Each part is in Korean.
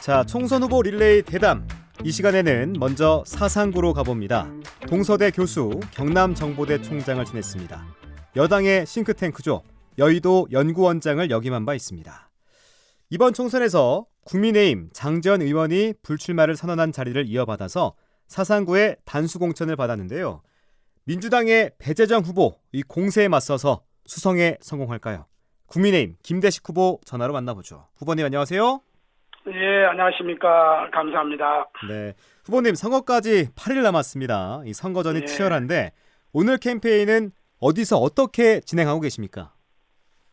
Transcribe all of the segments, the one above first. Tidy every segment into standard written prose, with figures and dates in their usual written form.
자, 총선 후보 릴레이 대담. 이 시간에는 먼저 사상구로 가봅니다. 동서대 교수, 경남정보대 총장을 지냈습니다. 여당의 싱크탱크죠. 여의도 연구원장을 역임한 바 있습니다. 이번 총선에서 국민의힘 장재원 의원이 불출마를 선언한 자리를 이어받아서 사상구에 단수공천을 받았는데요. 민주당의 배재정 후보, 이 공세에 맞서서 수성에 성공할까요? 국민의힘 김대식 후보 전화로 만나보죠. 후보님 안녕하세요. 예, 안녕하십니까. 감사합니다. 네, 후보님 선거까지 8일 남았습니다. 이 선거전이 예. 치열한데 오늘 캠페인은 어디서 어떻게 진행하고 계십니까?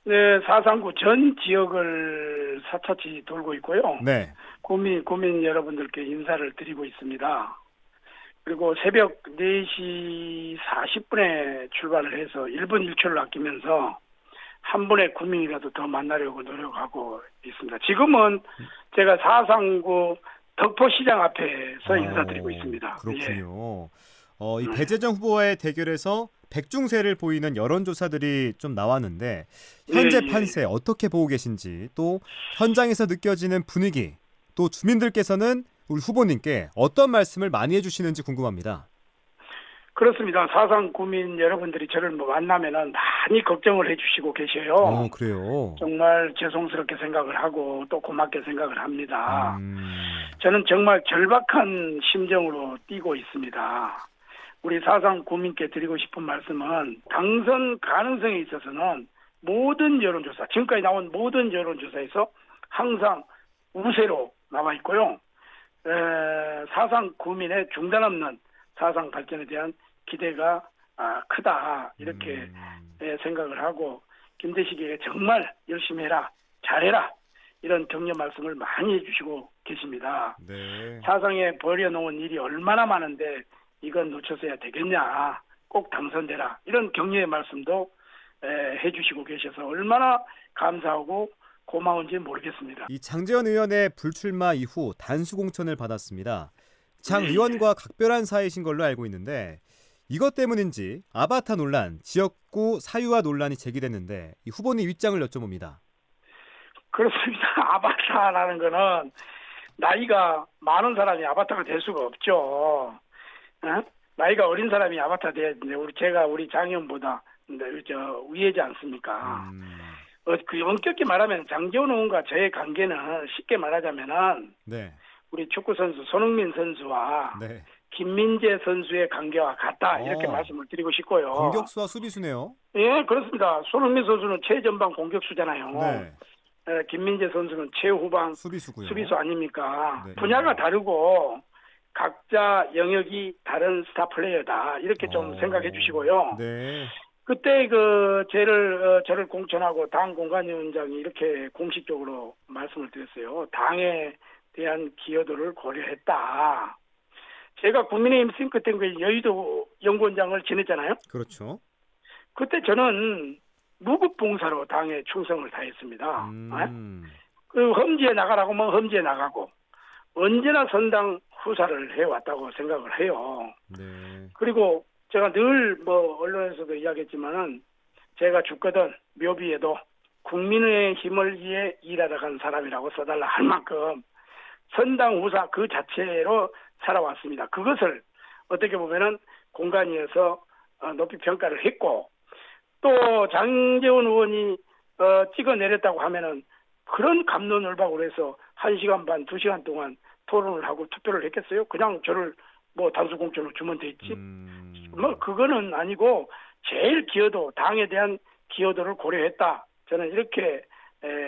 네, 사상구 전 지역을 사차치 돌고 있고요. 네. 국민 여러분들께 인사를 드리고 있습니다. 그리고 새벽 4시 40분에 출발을 해서 1분 1초를 아끼면서 한 분의 국민이라도 더 만나려고 노력하고 있습니다. 지금은 제가 사상구 덕포시장 앞에서 인사드리고 있습니다. 그렇군요. 이 배재정 후보와의 대결에서 백중세를 보이는 여론조사들이 좀 나왔는데 현재 예. 판세 어떻게 보고 계신지, 또 현장에서 느껴지는 분위기, 또 주민들께서는 우리 후보님께 어떤 말씀을 많이 해주시는지 궁금합니다. 그렇습니다. 사상 구민 여러분들이 저를 만나면은 많이 걱정을 해주시고 계셔요. 그래요? 정말 죄송스럽게 생각을 하고 또 고맙게 생각을 합니다. 저는 정말 절박한 심정으로 뛰고 있습니다. 우리 사상 구민께 드리고 싶은 말씀은 당선 가능성에 있어서는 모든 여론조사, 지금까지 나온 모든 여론조사에서 항상 우세로 나와 있고요. 사상 구민의 중단 없는 사상 발전에 대한 기대가 크다, 이렇게 생각을 하고 김대식에게 정말 열심히 해라, 잘해라, 이런 격려 말씀을 많이 해주시고 계십니다. 네. 사상에 버려놓은 일이 얼마나 많은데 이건 놓쳐서야 되겠냐, 꼭 당선되라, 이런 격려의 말씀도 해주시고 계셔서 얼마나 감사하고 고마운지 모르겠습니다. 이 장재원 의원의 불출마 이후 단수공천을 받았습니다. 장 네. 의원과 각별한 사이신 걸로 알고 있는데 이것 때문인지 아바타 논란, 지역구 사유화 논란이 제기됐는데 이 후보님 입장을 여쭤봅니다. 그렇습니다. 아바타라는 거는 나이가 많은 사람이 아바타가 될 수가 없죠. 나이가 어린 사람이 아바타 돼야 되는데 우리 장 의원보다 위에지 않습니까? 그 엄격히 말하면 장재원 의원과 저의 관계는 쉽게 말하자면은 네. 우리 축구 선수 손흥민 선수와 네. 김민재 선수의 관계와 같다, 이렇게 말씀을 드리고 싶고요. 공격수와 수비수네요. 예, 그렇습니다. 손흥민 선수는 최전방 공격수잖아요. 네. 김민재 선수는 최후방 수비수고요. 수비수 아닙니까? 네. 분야가 다르고 각자 영역이 다른 스타 플레이어다, 이렇게 좀 생각해 주시고요. 네. 그때 저를 공천하고 당 공관위원장이 이렇게 공식적으로 말씀을 드렸어요. 당에 대한 기여도를 고려했다. 제가 국민의힘 싱크탱크의 여의도 연구원장을 지냈잖아요. 그렇죠. 그때 저는 무급봉사로 당에 충성을 다했습니다. 그 험지에 나가라고 하면 험지에 나가고 언제나 선당 후사를 해왔다고 생각을 해요. 네. 그리고 제가 늘 언론에서도 이야기했지만은 제가 죽거든 묘비에도 국민의 힘을 위해 일하러 간 사람이라고 써달라 할 만큼 선당 후사 그 자체로 살아왔습니다. 그것을 어떻게 보면은 공간이어서 높이 평가를 했고, 또 장재원 의원이 찍어내렸다고 하면은 그런 갑론을박으로 해서 1시간 반, 2시간 동안 토론을 하고 투표를 했겠어요? 그냥 저를 단수공천으로 주면 됐지? 그거는 아니고 제일 기여도, 당에 대한 기여도를 고려했다, 저는 이렇게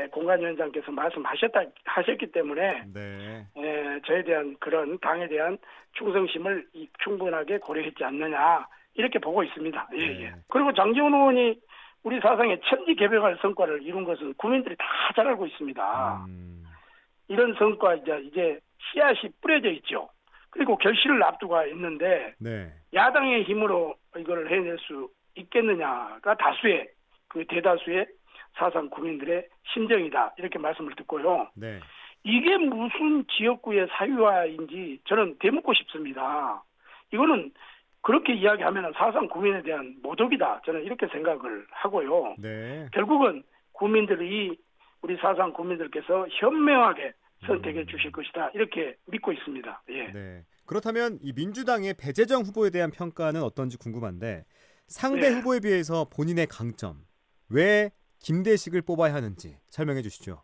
공관위원장께서 말씀하셨기 때문에 네. 저에 대한 그런 당에 대한 충성심을 충분하게 고려했지 않느냐, 이렇게 보고 있습니다. 예, 네. 예. 그리고 장재원 의원이 우리 사상에 천지개벽할 성과를 이룬 것은 국민들이 다 잘 알고 있습니다. 이런 성과 이제 씨앗이 뿌려져 있죠. 그리고 결실을 앞두고 있는데 네. 야당의 힘으로 이걸 해낼 수 있겠느냐가 대다수의 사상 국민들의 심정이다, 이렇게 말씀을 듣고요. 네. 이게 무슨 지역구의 사유화인지 저는 되묻고 싶습니다. 이거는 그렇게 이야기하면 사상 국민에 대한 모독이다, 저는 이렇게 생각을 하고요. 네. 결국은 우리 사상 국민들께서 현명하게 선택해 주실 것이다. 이렇게 믿고 있습니다. 예. 네. 그렇다면 이 민주당의 배재정 후보에 대한 평가는 어떤지 궁금한데 상대 네. 후보에 비해서 본인의 강점, 왜 김대식을 뽑아야 하는지 설명해 주시죠.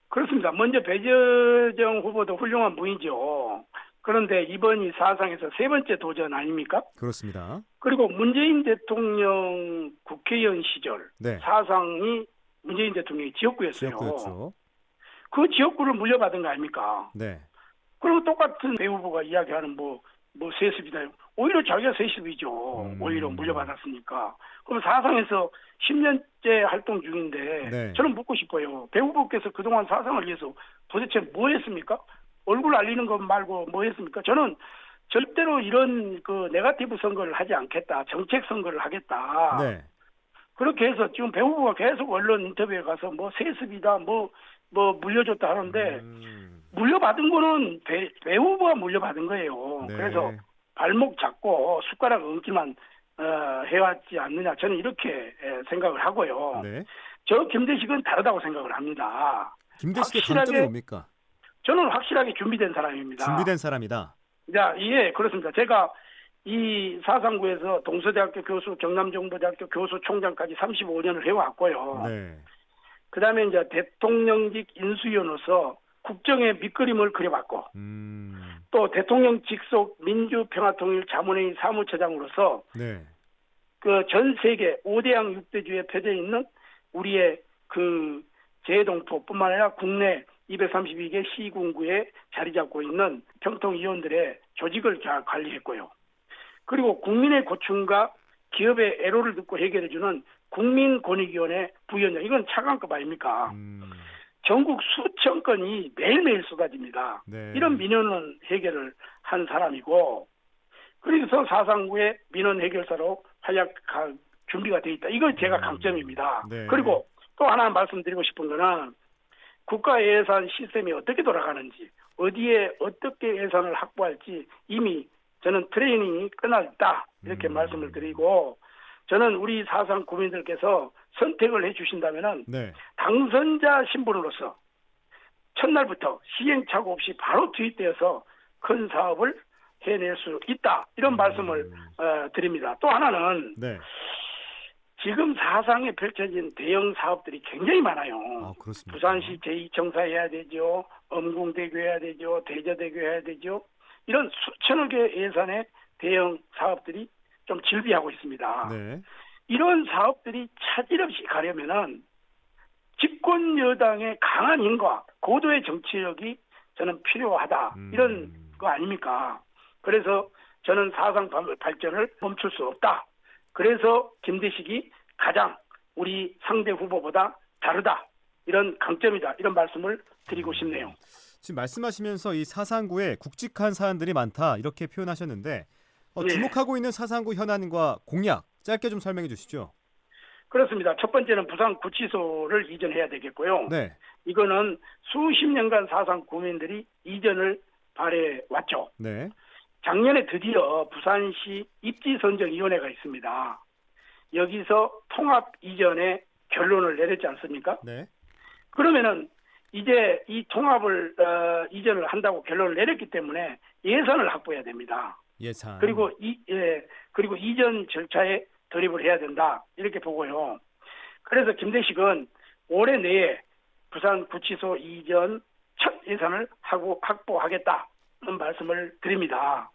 그렇습니다. 먼저 배재정 후보도 훌륭한 분이죠. 그런데 이번이 사상에서 세 번째 도전 아닙니까? 그렇습니다. 그리고 문재인 대통령 국회의원 시절 네. 사상이 문재인 대통령의 지역구였어요. 지역구였죠. 그 지역구를 물려받은 거 아닙니까? 네. 그리고 똑같은 배 후보가 이야기하는 뭐 세습이다. 오히려 자기가 세습이죠. 오히려 물려받았으니까. 그럼 사상에서 10년째 활동 중인데 네. 저는 묻고 싶어요. 배 후보께서 그동안 사상을 위해서 도대체 뭐 했습니까? 얼굴 알리는 것 말고 뭐 했습니까? 저는 절대로 이런 그 네거티브 선거를 하지 않겠다. 정책 선거를 하겠다. 네. 그렇게 해서 지금 배 후보가 계속 언론 인터뷰에 가서 뭐 세습이다. 뭐 물려줬다 하는데 물려받은 거는 배 후보가 물려받은 거예요. 네. 그래서 발목 잡고 숟가락 얹기만 해왔지 않느냐. 저는 이렇게 생각을 하고요. 네. 저 김대식은 다르다고 생각을 합니다. 김대식의 확실하게- 강점이 뭡니까? 저는 확실하게 준비된 사람입니다. 준비된 사람이다. 자, 예, 그렇습니다. 제가 이 사상구에서 동서대학교 교수, 경남정보대학교 교수 총장까지 35년을 해왔고요. 네. 그다음에 이제 대통령직 인수위원으로서 국정의 밑그림을 그려봤고, 또 대통령 직속 민주평화통일 자문회의 사무처장으로서 네. 그 전 세계 5대양 6대주에 펴져 있는 우리의 그 재동포뿐만 아니라 국내 232개 시군구에 자리 잡고 있는 평통위원들의 조직을 잘 관리했고요. 그리고 국민의 고충과 기업의 애로를 듣고 해결해주는 국민권익위원회 부위원장, 이건 차관급 아닙니까? 전국 수천 건이 매일매일 쏟아집니다. 네. 이런 민원은 해결을 한 사람이고, 그래서 사상구의 민원 해결사로 활약할 준비가 돼 있다. 이거 제가 강점입니다. 네. 그리고 또 하나 말씀드리고 싶은 거는 국가 예산 시스템이 어떻게 돌아가는지, 어디에 어떻게 예산을 확보할지 이미 저는 트레이닝이 끝났다. 이렇게 말씀을 드리고, 저는 우리 사상 국민들께서 선택을 해주신다면은 네. 당선자 신분으로서 첫날부터 시행착오 없이 바로 투입되어서 큰 사업을 해낼 수 있다. 이런 말씀을 드립니다. 또 하나는 네. 지금 사상에 펼쳐진 대형 사업들이 굉장히 많아요. 아, 그렇습니다. 부산시 제2청사 해야 되죠. 엄궁대교 해야 되죠. 대저대교 해야 되죠. 이런 수천억의 예산의 대형 사업들이 좀 질비하고 있습니다. 네. 이런 사업들이 차질 없이 가려면은 집권 여당의 강한 힘과 고도의 정치력이 저는 필요하다. 이런 거 아닙니까? 그래서 저는 사상 발전을 멈출 수 없다. 그래서 김대식이 가장 우리 상대 후보보다 다르다. 이런 강점이다. 이런 말씀을 드리고 싶네요. 지금 말씀하시면서 이 사상구에 굵직한 사안들이 많다 이렇게 표현하셨는데 네. 주목하고 있는 사상구 현안과 공약 짧게 좀 설명해 주시죠. 그렇습니다. 첫 번째는 부산구치소를 이전해야 되겠고요. 네. 이거는 수십 년간 사상 구민들이 이전을 바래왔죠. 네. 작년에 드디어 부산시 입지선정위원회가 있습니다. 여기서 통합 이전에 결론을 내렸지 않습니까? 네. 그러면은 이제 이 통합을 이전을 한다고 결론을 내렸기 때문에 예산을 확보해야 됩니다. 예산. 그리고 그리고 이전 절차에 돌입을 해야 된다. 이렇게 보고요. 그래서 김대식은 올해 내에 부산구치소 이전 첫 예산을 확보하겠다는 말씀을 드립니다.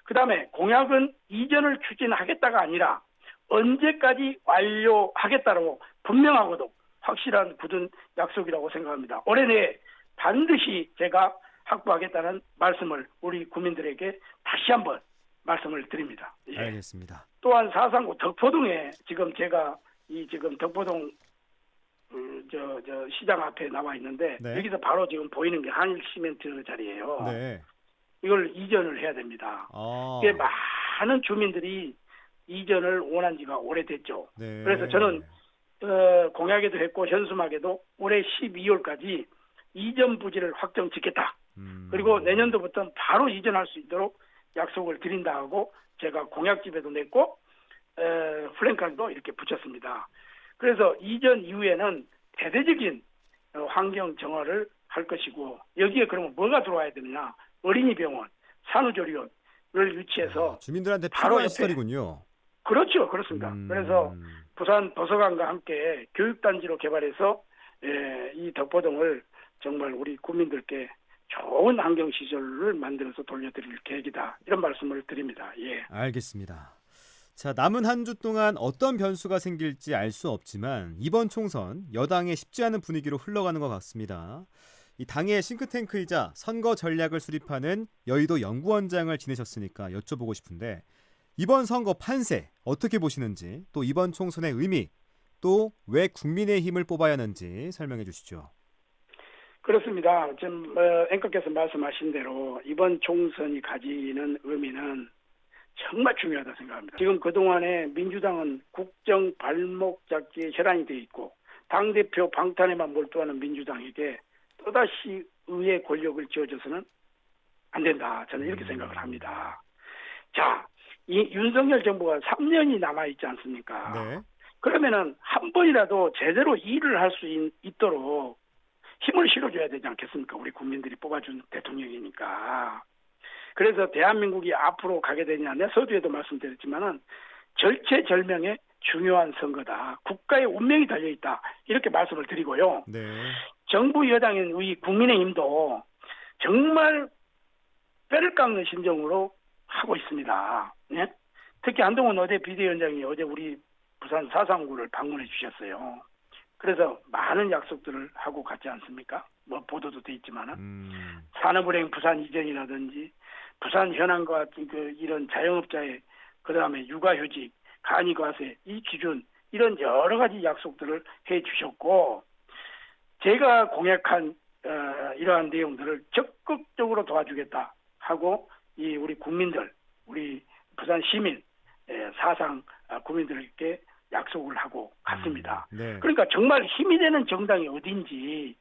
그다음에 공약은 이전을 추진하겠다가 아니라 언제까지 완료하겠다고 분명하고도 확실한 굳은 약속이라고 생각합니다. 올해 내에 반드시 제가 확보하겠다는 말씀을 우리 국민들에게 다시 한번 말씀을 드립니다. 예. 알겠습니다. 또한 사상구 덕포동에 지금 제가 지금 덕포동 시장 앞에 나와 있는데 네. 여기서 바로 지금 보이는 게 한일시멘트 자리예요. 네. 이걸 이전을 해야 됩니다. 아. 이게 많은 주민들이 이전을 원한 지가 오래됐죠. 네. 그래서 저는 공약에도 했고 현수막에도 올해 12월까지 이전 부지를 확정 짓겠다. 그리고 내년도부터는 바로 이전할 수 있도록 약속을 드린다 하고 제가 공약집에도 냈고 플랜카드도 이렇게 붙였습니다. 그래서 이전 이후에는 대대적인 환경 정화를 할 것이고 여기에 그러면 뭐가 들어와야 되느냐? 어린이병원, 산후조리원을 유치해서 주민들한테 바로 필요한 옆에. 시설이군요. 그렇죠. 그렇습니다. 그래서 부산 도서관과 함께 교육단지로 개발해서 이 덕포동을 정말 우리 국민들께 좋은 환경시설을 만들어서 돌려드릴 계획이다. 이런 말씀을 드립니다. 예. 알겠습니다. 자, 남은 한 주 동안 어떤 변수가 생길지 알 수 없지만 이번 총선 여당의 쉽지 않은 분위기로 흘러가는 것 같습니다. 이 당의 싱크탱크이자 선거 전략을 수립하는 여의도 연구원장을 지내셨으니까 여쭤보고 싶은데 이번 선거 판세 어떻게 보시는지 또 이번 총선의 의미 또 왜 국민의힘을 뽑아야 하는지 설명해 주시죠. 그렇습니다. 지금 앵커께서 말씀하신 대로 이번 총선이 가지는 의미는 정말 중요하다 생각합니다. 지금 그동안에 민주당은 국정 발목 잡기에 혈안이 돼 있고 당대표 방탄에만 몰두하는 민주당에게 또다시 의회 권력을 쥐어줘서는 안 된다. 저는 이렇게 생각을 합니다. 자, 이 윤석열 정부가 3년이 남아있지 않습니까? 네. 그러면은 한 번이라도 제대로 일을 할 수 있도록 힘을 실어줘야 되지 않겠습니까? 우리 국민들이 뽑아준 대통령이니까. 그래서 대한민국이 앞으로 가게 되냐, 내 서두에도 말씀드렸지만은 절체절명의 중요한 선거다. 국가의 운명이 달려있다. 이렇게 말씀을 드리고요. 네. 정부 여당인 우리 국민의힘도 정말 뼈를 깎는 심정으로 하고 있습니다. 네? 특히 한동훈 어제 비대위원장이 어제 우리 부산 사상구를 방문해 주셨어요. 그래서 많은 약속들을 하고 갔지 않습니까? 뭐 보도도 돼 있지만은 산업은행 부산 이전이라든지 부산 현황과 같은 이런 자영업자의 그다음에 육아휴직, 간이과세 이 기준 이런 여러 가지 약속들을 해 주셨고 제가 공약한 이러한 내용들을 적극적으로 도와주겠다 하고 이 우리 국민들, 우리 부산 시민 사상 국민들께 약속을 하고 갔습니다. 네. 그러니까 정말 힘이 되는 정당이 어딘지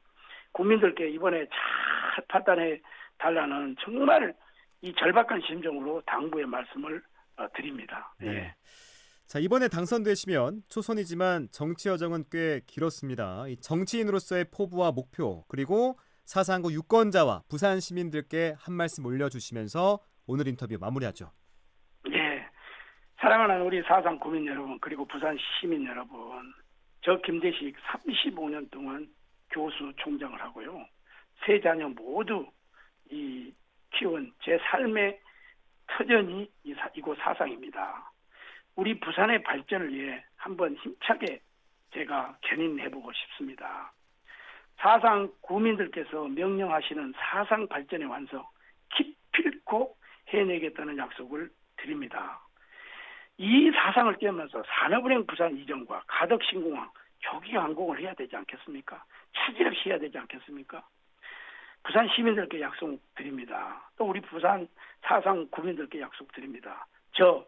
국민들께 이번에 잘 판단해 달라는 정말 이 절박한 심정으로 당부의 말씀을 드립니다. 네. 예. 자, 이번에 당선되시면 초선이지만 정치 여정은 꽤 길었습니다. 이 정치인으로서의 포부와 목표 그리고 사상구 유권자와 부산 시민들께 한 말씀 올려주시면서 오늘 인터뷰 마무리하죠. 예. 사랑하는 우리 사상 구민 여러분 그리고 부산 시민 여러분 저 김대식 35년 동안 교수 총장을 하고요. 세 자녀 모두 이 키운 제 삶의 터전이 이곳 사상입니다. 우리 부산의 발전을 위해 한번 힘차게 제가 견인해보고 싶습니다. 사상 구민들께서 명령하시는 사상 발전의 완성 기필코 해내겠다는 약속을 드립니다. 이 사상을 깨면서 산업은행 부산 이전과 가덕 신공항 조기 완공을 해야 되지 않겠습니까? 차질 없이 해야 되지 않겠습니까? 부산 시민들께 약속드립니다. 또 우리 부산 사상 구민들께 약속드립니다. 저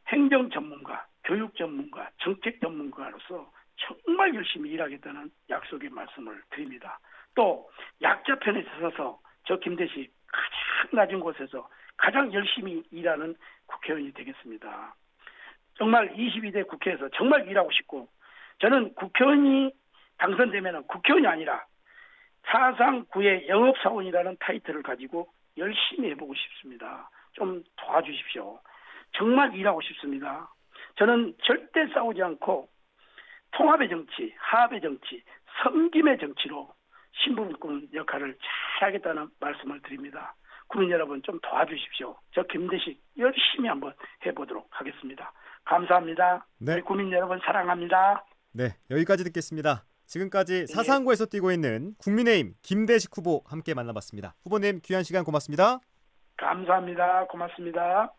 행정 전문가, 교육 전문가, 정책 전문가로서 정말 열심히 일하겠다는 약속의 말씀을 드립니다. 또 약자 편에 서서 저 김대식 가장 낮은 곳에서 가장 열심히 일하는 국회의원이 되겠습니다. 정말 22대 국회에서 정말 일하고 싶고 저는 국회의원이 당선되면 국회의원이 아니라 사상구의 영업사원이라는 타이틀을 가지고 열심히 해보고 싶습니다. 좀 도와주십시오. 정말 일하고 싶습니다. 저는 절대 싸우지 않고 통합의 정치, 화합의 정치, 섬김의 정치로 신분권 역할을 잘하겠다는 말씀을 드립니다. 국민 여러분 좀 도와주십시오. 저 김대식 열심히 한번 해보도록 하겠습니다. 감사합니다. 네. 우리 국민 여러분 사랑합니다. 네, 여기까지 듣겠습니다. 지금까지 사상구에서 뛰고 있는 국민의힘 김대식 후보 함께 만나봤습니다. 후보님 귀한 시간 고맙습니다. 감사합니다. 고맙습니다.